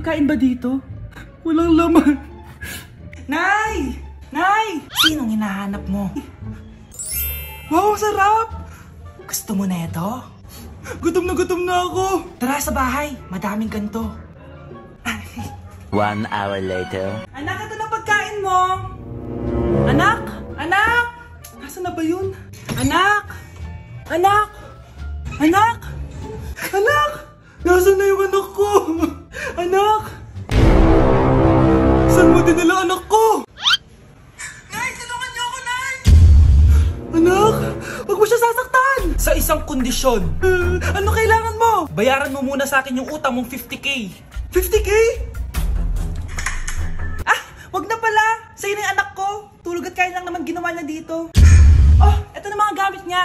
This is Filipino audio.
pagkain ba dito? Walang laman. Nay! Nay! Sinong hinahanap mo? Wow, sarap! Gusto mo na ito? Gutom na ako. Tara sa bahay, madaming ganito. 1 hour later. Anak, ito na pagkain mo. Anak! Anak! Nasaan na ba yun? Anak! Anak! Anak! Anak! Nasaan na yung anak ko? Anak! Saan mo dinala anak ko? Nay, tulungan niyo ako, Nay! Anak! Huwag mo siya sasaktan! Sa isang kondisyon. Ano kailangan mo? Bayaran mo muna sa akin yung utang mong 50k. 50k? Ah! Wag na pala! Sa'yo na yung anak ko. Tulog at kain lang naman ginawa niya dito. Oh! Ito na mga gamit niya.